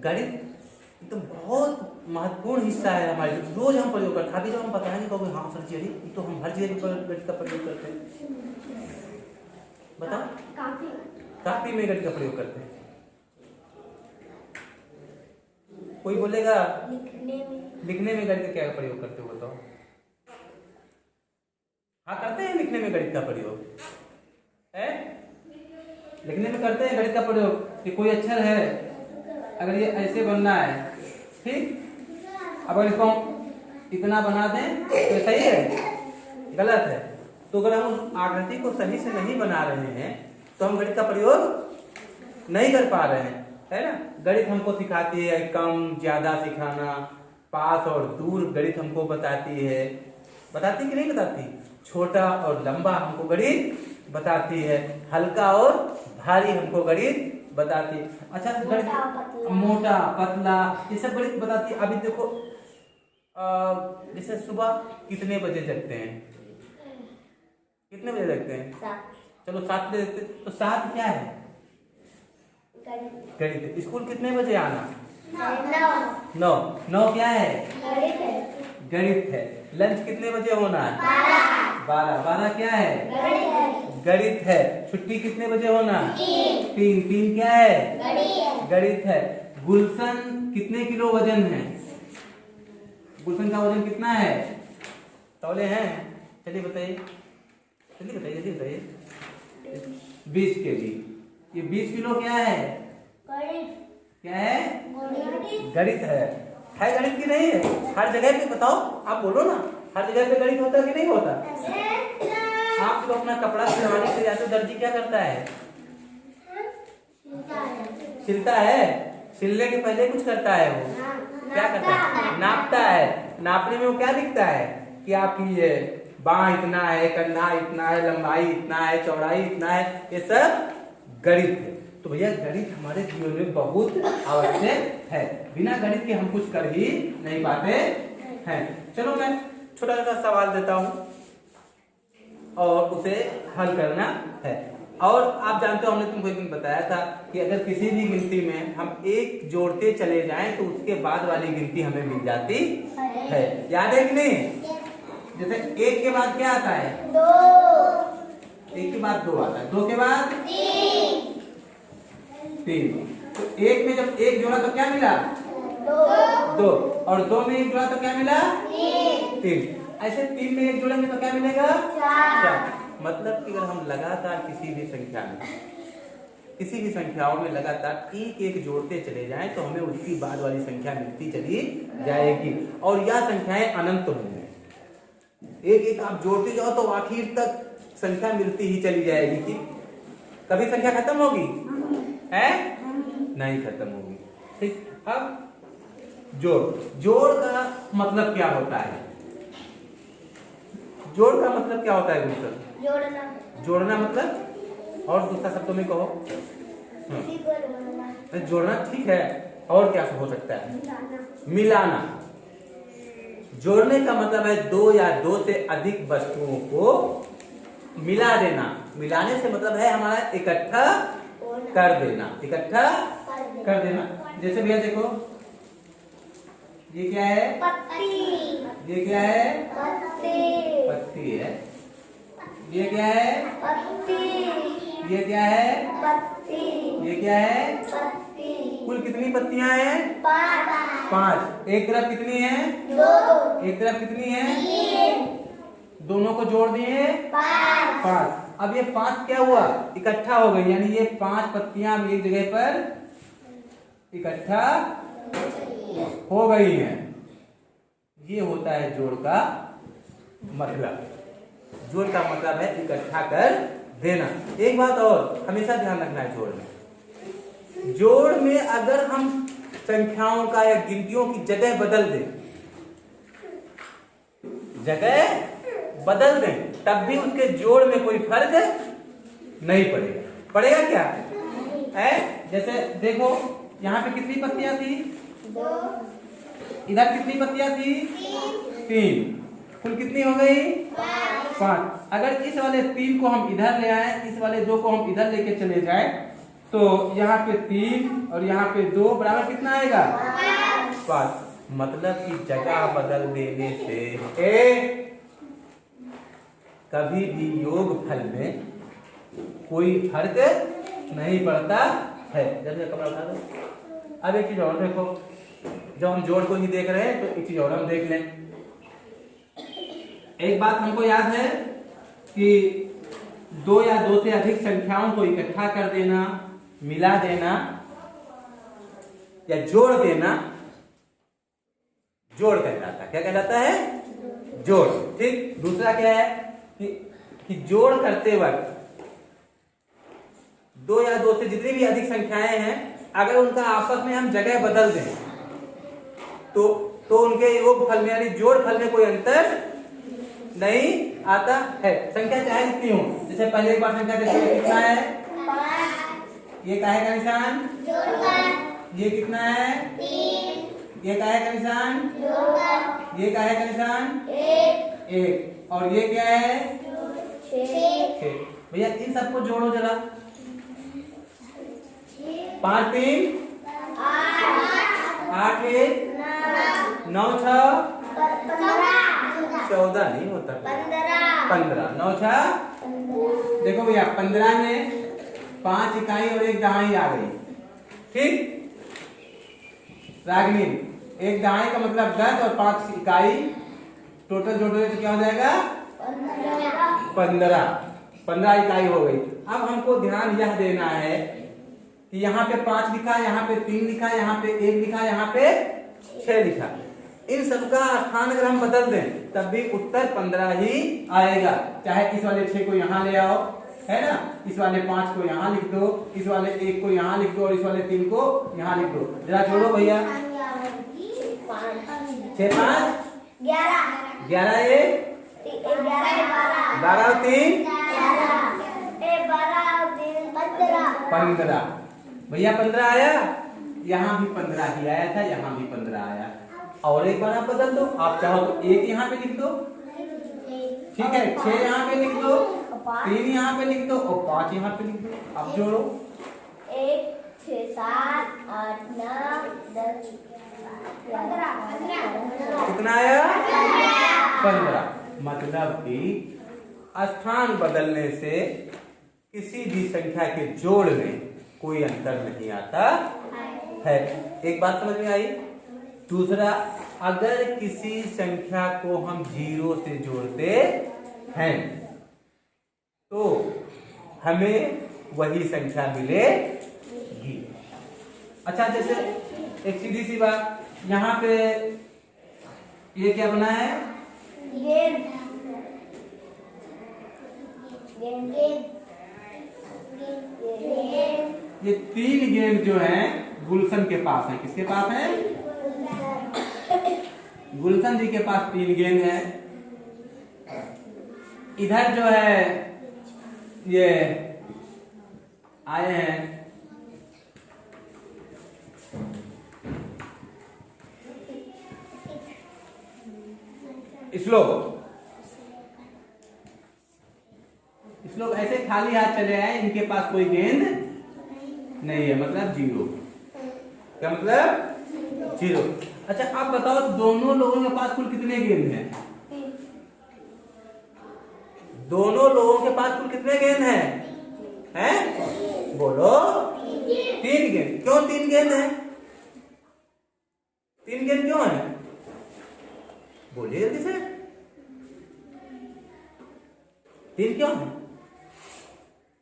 गणित एकदम बहुत महत्वपूर्ण हिस्सा है हमारे, रोज हम प्रयोग करते हैं। अभी जब हम बताएंगे कहोगे हाँ सर जी, अरे तो हम हर जगह पर गणित का प्रयोग करते हैं। बताओ, काफी में गणित का प्रयोग करते हैं। कोई बोलेगा लिखने में गणित का क्या प्रयोग करते हो, बताओ। हाँ करते हैं, लिखने में गणित का प्रयोग है, लिखने में करते हैं गणित का प्रयोग। कि कोई अक्षर है, अगर ये ऐसे बनना है, ठीक, अब अगर इसको हम इतना बना दें तो सही है, गलत है। तो अगर हम उस आकृति को सही से नहीं बना रहे हैं तो हम गणित का प्रयोग नहीं कर पा रहे हैं, है ना। गणित हमको सिखाती है कम ज्यादा सिखाना, पास और दूर गणित हमको बताती है, बताती कि नहीं बताती। छोटा और लंबा हमको गणित बताती है, हल्का और भारी हमको गणित बताती है। अच्छा, गणित मोटा पतला ये सब गणित बताती है। अभी देखो जैसे सुबह कितने बजे जगते हैं, कितने बजे जगते हैं, चलो 7 बजे जगते हैं, तो 7 क्या है, गणित। स्कूल कितने बजे आना, 9 क्या है, गणित है। लंच कितने बजे होना है, 12 क्या है, गणित है। छुट्टी कितने बजे होना, 3 क्या है, गणित है। गुलशन कितने किलो वजन है, गुलशन का वजन कितना है, तौले हैं, चलिए बताइए, जल्दी बताइए, जल्दी बताइए। 20 kg। ये 20 किलो क्या है, क्या है, गणित है गणित की नहीं है। हर जगह पे बताओ, आप बोलो ना, हर जगह पे गणित होता कि नहीं होता। आप जो अपना कपड़ा सिलवाने के जाते हो, दर्जी क्या करता है, सिलता है, सिलने के पहले कुछ करता है, वो क्या करता है, नापता है। नापने में वो क्या दिखता है कि आपकी ये बाँह इतना है, कंधा इतना है, लंबाई इतना है, चौड़ाई इतना है, ये सब गणित है। तो भैया गणित हमारे जीवन में बहुत आवश्यक है, बिना गणित के हम कुछ कर ही नहीं पाते हैं। चलो मैं छोटा छोटा सवाल देता हूँ और उसे हल करना है। और आप जानते हो, हमने तुमको एक दिन बताया था कि अगर किसी भी गिनती में हम 1 जोड़ते चले जाएं तो उसके बाद वाली गिनती हमें मिल जाती है। याद है कि नहीं। जैसे 1 के बाद क्या आता है, 2। 1 के बाद 2 आता है, 2 के बाद 3। तो 1 में जब 1 जोड़ा तो क्या मिला, 2। और 2 में 1 जोड़ा तो क्या मिला, 3। ऐसे 3 में 1 जोड़ेंगे तो क्या मिलेगा, 4। मतलब कि अगर हम लगातार किसी भी संख्या में, किसी भी संख्याओं में लगातार 1 जोड़ते चले जाएं तो हमें उसकी बाद वाली संख्या मिलती चली जाएगी। और यह संख्याएं अनंत होंगी, 1 आप जोड़ते जाओ तो आखिर तक संख्या मिलती ही चली जाएगी। कि कभी संख्या खत्म होगी, है नहीं खत्म होगी। ठीक, अब जोड़ का मतलब क्या होता है, जोड़ का मतलब क्या होता है गुलशन, जोड़ना मतलब, और दूसरा शब्दों में कहो। जोड़ना ठीक है, और क्या हो सकता है, मिलाना। जोड़ने का मतलब है 2 या 2 से अधिक वस्तुओं को मिला देना। मिलाने से मतलब है हमारा इकट्ठा कर देना, इकट्ठा कर देना। जैसे भैया देखो, ये क्या है, पत्ती। ये क्या है, पत्ती है। ये क्या है, पत्ती। ये क्या है, पत्ती। ये क्या है, पत्ती। कुल कितनी पत्तियां हैं, 5। एक तरफ कितनी है, 2। एक तरफ कितनी है, 3। दोनों को जोड़ दिए 5। अब ये 5 क्या हुआ, इकट्ठा हो गई, यानी ये 5 पत्तियां एक जगह पर इकट्ठा हो गई हैं। ये होता है जोड़ का मतलब। जोड़ का मतलब है इकट्ठा कर देना। एक बात और हमेशा ध्यान रखना है, जोड़ में, जोड़ में अगर हम संख्याओं का या गिनतियों की जगह बदल दें, जगह बदल दें, तब भी उसके जोड़ में कोई फर्क नहीं पड़ेगा। पड़ेगा क्या है, जैसे देखो यहाँ पे कितनी पत्तियां थी, 2। इधर कितनी पत्तियां थी, 3। कुल कितनी हो गई, 5। अगर इस वाले 3 को हम इधर ले आए, इस वाले 2 को हम इधर लेके चले जाए, तो यहाँ पे 3 और यहाँ पे 2 बराबर कितना आएगा? 5। मतलब कि जगह बदल देने से कभी भी योगफल में कोई फर्क नहीं पड़ता है। जब ये कपड़ा उठा दो। अब एक चीज और देखो, जब हम जोड़ को ही देख रहे हैं तो एक चीज और हम देख लें। एक बात हमको याद है कि 2 या 2 से अधिक संख्याओं को इकट्ठा कर देना, मिला देना या जोड़ देना जोड़ कहलाता है। क्या कहलाता है? जोड़। ठीक। दूसरा क्या है कि जोड़ करते वक्त 2 या 2 से जितनी भी अधिक संख्याएं हैं, अगर उनका आपस में हम जगह बदल दें तो उनके योगफल में यानी जोड़फल में कोई अंतर नहीं आता है। संख्या चाहे जितनी हो, जैसे पहले एक बार संख्या देखिए कितना है? 5। ये काहे का निशान? ये कितना है? 3। ये काहे का निशान? ये काहे का निशान? 1। और ये क्या है? 6। भैया इन सबको जोड़ो जरा। 5 3 8 1 9 6 14 नहीं होता, 15 9 6। देखो भैया 15 में 5 इकाई और 1 दहाई आ गई। ठीक। रागिनी 1 दहाई का मतलब 10 और 5 इकाई टोटल जोड़ोगे तो क्या हो जाएगा? 15 इकाई हो गई। अब हमको ध्यान यह देना है कि यहाँ पे 5 लिखा, यहाँ पे 3 लिखा, यहाँ पे 1 लिखा, यहाँ पे 6 लिखा। इन सबका स्थान अगर हम बदल दें तब भी उत्तर 15 ही आएगा। चाहे इस वाले 6 को यहाँ ले आओ, है ना, इस वाले 5 को यहाँ लिख दो, इस वाले 1 को यहाँ लिख दो और इस वाले 3 को यहाँ लिख दो। जरा जोड़ो भैया। 6 5 11 1 12 और 3 15। भैया 15 आया, यहाँ भी 15 ही आया था, यहाँ भी 15 आया। और एक बार आप बदल दो, आप चाहो तो 1 यहाँ पे लिख दो, ठीक है, 6 यहाँ पे लिख दो, 3 यहाँ पे लिख दो और 5 यहाँ पे लिख दो। अब जोड़ो 1 6 7 8 9 10 15। कितना आया? 15। मतलब कि स्थान बदलने से किसी भी संख्या के जोड़ में कोई अंतर नहीं आता है। एक बात समझ में आई। दूसरा, अगर किसी संख्या को हम 0 से जोड़ते हैं तो हमें वही संख्या मिलेगी। अच्छा, जैसे एक सीधी सी बात, यहाँ पे ये क्या बना है? ये 3 गेंद जो है गुलशन के पास है। किसके पास है? गुलशन जी के पास 3 गेंद है। इधर जो है ये आए हैं श्लोक ऐसे खाली हाथ चले आए, इनके पास कोई गेंद नहीं है, मतलब 0। क्या मतलब? 0। अच्छा, आप बताओ दोनों लोगों के पास कुल कितने गेंद हैं? दोनों लोगों के पास कुल कितने गेंद हैं? हैं? बोलो। 3 गेंद। क्यों 3 गेंद है? 3 गेंद क्यों है? बोलिए जल्दी से। 3 क्यों है?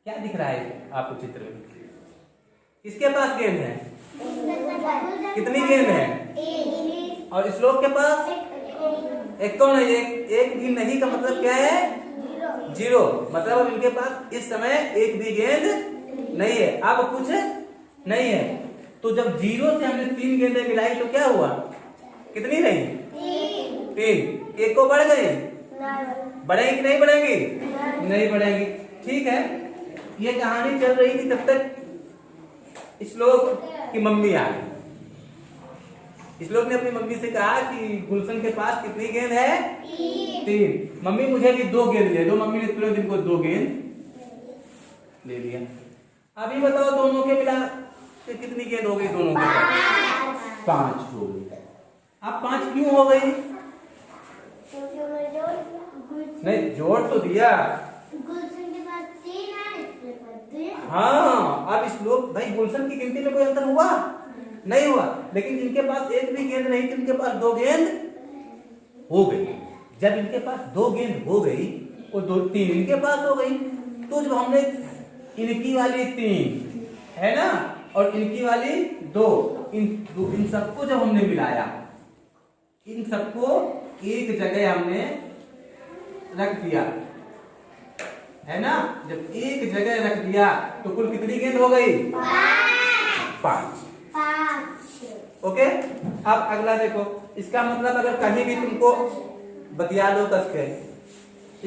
क्या दिख रहा है आपको चित्र में? किसके पास गेंद है? कितनी गेंद है? और श्लोक के पास एक कौन है? एक भी नहीं का मतलब क्या है? 0। मतलब इनके पास इस समय एक भी गेंद नहीं है। अब कुछ नहीं है, तो जब 0 से हमने 3 गेंदें मिलाई तो क्या हुआ? कितनी रही? 3। एक को बढ़ गई? बढ़ेगी कि नहीं बढ़ेगी? नहीं बढ़ेगी। ठीक है, ये कहानी चल रही थी, तब तक श्लोक की मम्मी आ गई। श्लोक ने अपनी मम्मी से कहा कि गुलशन के पास कितनी गेंद है? 3। मम्मी मुझे भी 2 गेंद ले दो। मम्मी ने तुरंत इनको 2 गेंद ले लिया। अभी बताओ दोनों के मिला के कितनी गेंद हो गई दोनों के पास? 5 हो गई। अब 5 क्यों हो गई? नहीं जोड़ तो दिया। हाँ अब इस लोग भाई गुलशन की गिनती में कोई अंतर हुआ नहीं हुआ, लेकिन इनके पास एक भी गेंद नहीं थी, इनके पास 2 गेंद हो गई। जब इनके पास 2 गेंद हो गई और 3 इनके पास हो गई, तो जब हमने इनकी वाली 3 है ना और इनकी वाली 2 इन सबको जब हमने मिलाया, इन सबको एक जगह हमने रख दिया है ना, जब एक जगह रख दिया तो कुल कितनी गेंद हो गई? 5। ओके। अब अगला देखो, इसका मतलब अगर कहीं भी तुमको बतिया लो कस के,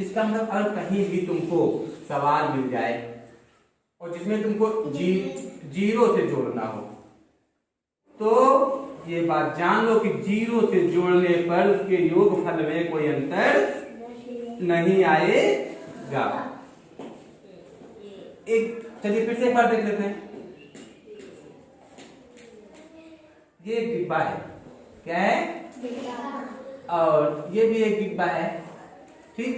इसका मतलब अगर कहीं भी तुमको सवाल मिल जाए और जिसमें तुमको जीरो से जोड़ना हो, तो ये बात जान लो कि जीरो से जोड़ने पर उसके योगफल में कोई अंतर नहीं आएगा। चलिए फिर से एक बार देख लेते हैं। ये एक डिब्बा है, क्या है? और ये भी एक डिब्बा है, ठीक।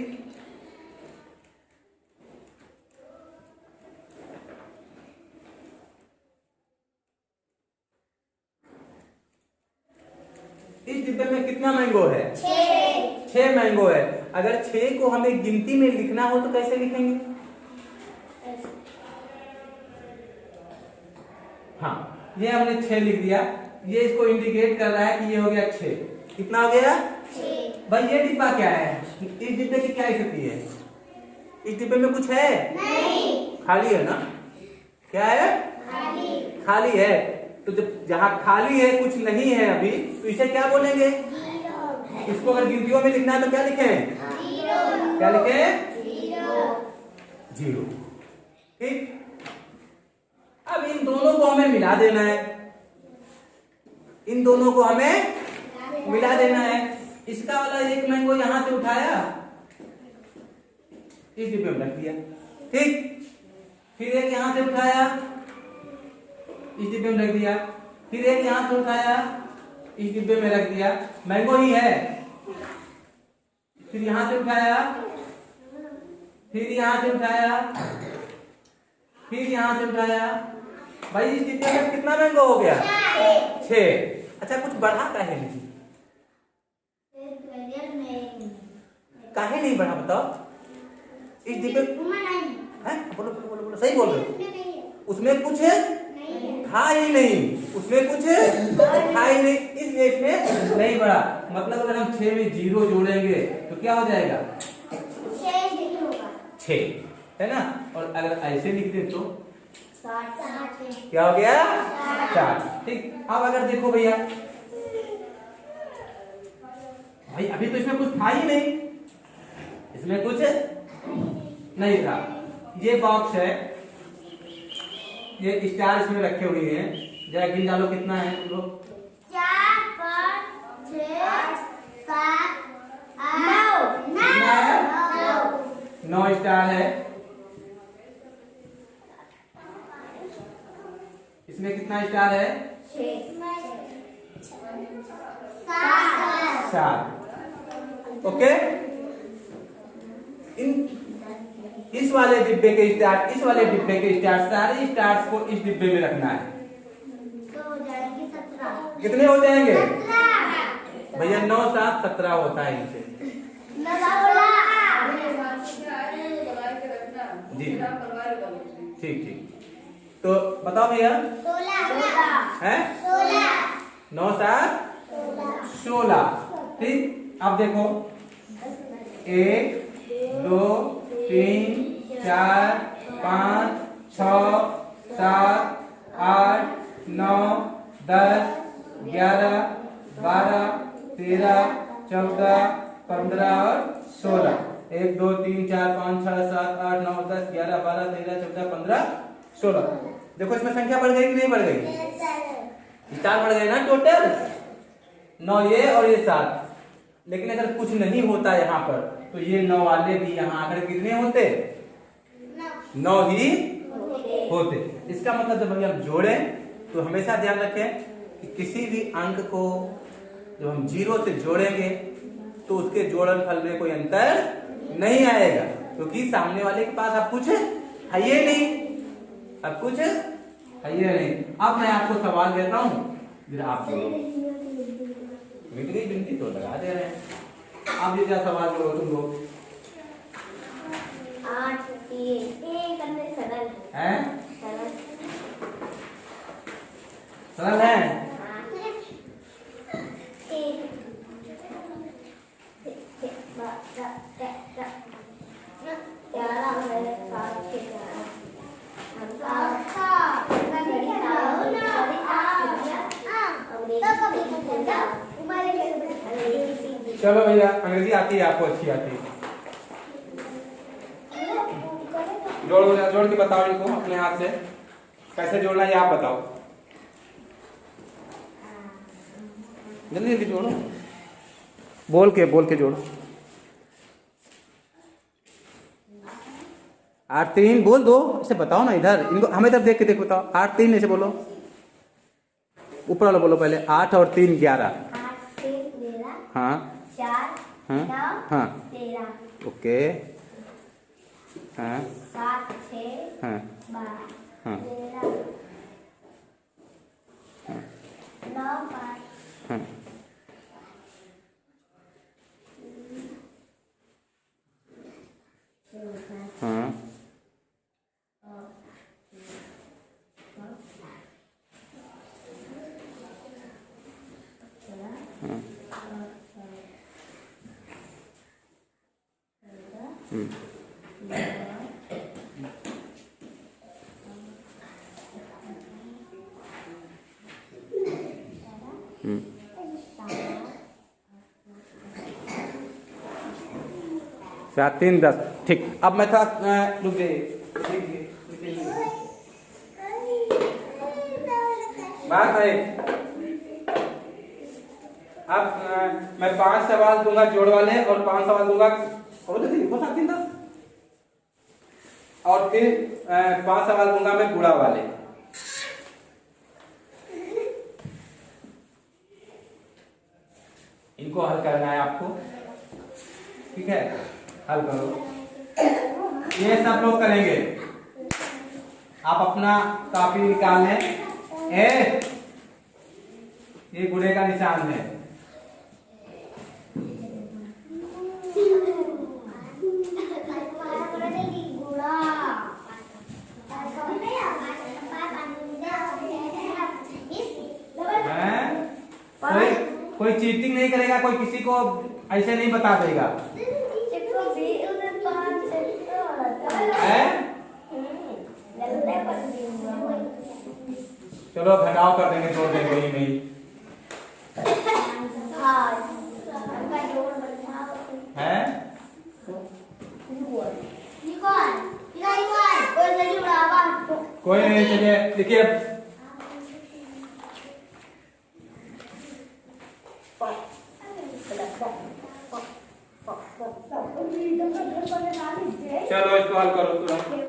इस डिब्बे में कितना मैंगो है? 6 मैंगो है। अगर 6 को हमें गिनती में लिखना हो तो कैसे लिखेंगे? हाँ ये हमने 6 लिख दिया, ये इसको इंडिकेट कर रहा है कि ये हो गया 6। कितना हो गया? 6। भाई ये डिब्बा क्या है? इस डिब्बे की क्या स्थिति है? इस डिब्बे में कुछ है? नहीं। खाली है ना? क्या है? खाली है। तो जब जहां खाली है, कुछ नहीं है अभी, तो इसे क्या बोलेंगे? इसको अगर गिनतियों में लिखना है तो क्या लिखें? क्या लिखें? 0। ठीक। अब इन दोनों को हमें मिला देना है, इन दोनों को हमें मिला देना है। इसका वाला एक मैंगो यहां से उठाया, इस डिब्बे में रख दिया, ठीक। फिर एक यहां से उठाया, इस डिब्बे में रख दिया, फिर एक यहां से उठाया, इस डिब्बे में रख दिया, मैंगो ही है। फिर यहां से उठाया, फिर यहां से उठाया, फिर यहां से उठाया। भाई इस डिब्बे में कितना मैंगो हो गया? 6। अच्छा कुछ बढ़ा काहे नहीं? काहे नहीं बढ़ा बताओ? इस डिब्बे है, बोलो बोलो बोलो बोलो, सही बोल रहे हो। उसमें कुछ था ही नहीं, उसमें कुछ था ही नहीं, इसलिए इसमें नहीं बढ़ा। मतलब अगर हम 6 में 0 जोड़ेंगे तो क्या हो जाएगा? 6 है ना। और अगर ऐसे लिख दें तो क्या हो गया? 4। ठीक। अब अगर देखो भैया, भाई अभी तो इसमें कुछ था ही नहीं, इसमें कुछ नहीं था। ये बॉक्स है, ये स्टार इसमें रखे हुए हैं, जरा गिन डालो कितना है तुम लोग? 4 5 6 7 8 9 स्टार है। इसमें कितना स्टार है? 7। ओके। इस वाले डिब्बे के स्टार, इस वाले डिब्बे के स्टार, सारे स्टार्स को इस डिब्बे में रखना है। तो हो जाएंगे 17। कितने हो जाएंगे भैया? 9 7 17 होता है इनसे। जी ठीक ठीक। तो बताओ भैया। 16 है 9 7 16। ठीक। अब देखो 1 2 3 4 5 6 7 8 9 10 11 12 13 14 15 और 16। 1 2 3 4 5 6 7 8 9 10 11 12 13 14 15 16। देखो इसमें संख्या बढ़ गई कि नहीं बढ़ गई? स्टार बढ़ गए ना टोटल। 9 ये और ये 7। लेकिन अगर कुछ नहीं होता यहाँ पर तो ये 9 वाले भी यहाँ आकर कितने होते? 9 ही होते। इसका मतलब जब हम जोड़ें तो हमेशा ध्यान रखें कि किसी भी अंक को जब हम 0 से जोड़ेंगे तो उसके जोड़नफल में कोई अंतर नहीं आएगा, क्योंकि सामने वाले के पास अब कुछ है ये नहीं, अब कुछ है ये नहीं। अब मैं आपको सवाल देता हूँ, फिर आप बोलो। मिट गई गिनती तो लगा दे रहे हैं। अब ये क्या सवाल जोड़ो तुम लोग? 8 3 करने सरल है, सरल सरल है। चलो भैया, अंग्रेजी आती है आपको, अच्छी आती है। जोड़ के बताओ इनको अपने हाथ से, कैसे जोड़ना है आप बताओ। जल्दी जल्दी जोड़ो, बोल के जोड़ो। 8 3 बोल दो, इसे बताओ ना, इधर इनको हमें इधर देख के देखो, बताओ 8 3 ऐसे बोलो। ऊपर वाला बोलो पहले। 8 और 3 11। 8 3 13। हाँ 4 हाँ 9 हाँ 13। ओके। हाँ 7 6 हाँ 12 हाँ 13 9 5 हाँ हाँ सात 3 10। ठीक, अब मैं था रुक जाइए, बात है। अब मैं 5 सवाल दूंगा जोड़ वाले और 5 सवाल दूंगा और 7 3 10, और फिर 5 सवाल दूंगा मैं गुणा वाले। इनको हल करना है आपको, ठीक है? हल करो, ये सब लोग करेंगे। आप अपना कॉपी निकाल लें। ये गुणे का निशान है। कोई चीटिंग नहीं करेगा, कोई किसी को ऐसे नहीं बता देगा। चलो घटाव कर देंगे, जोड़ देंगे ही नहीं है। कोई नहीं, चलिए देखिए। चलो इसको हल करो तुरंत।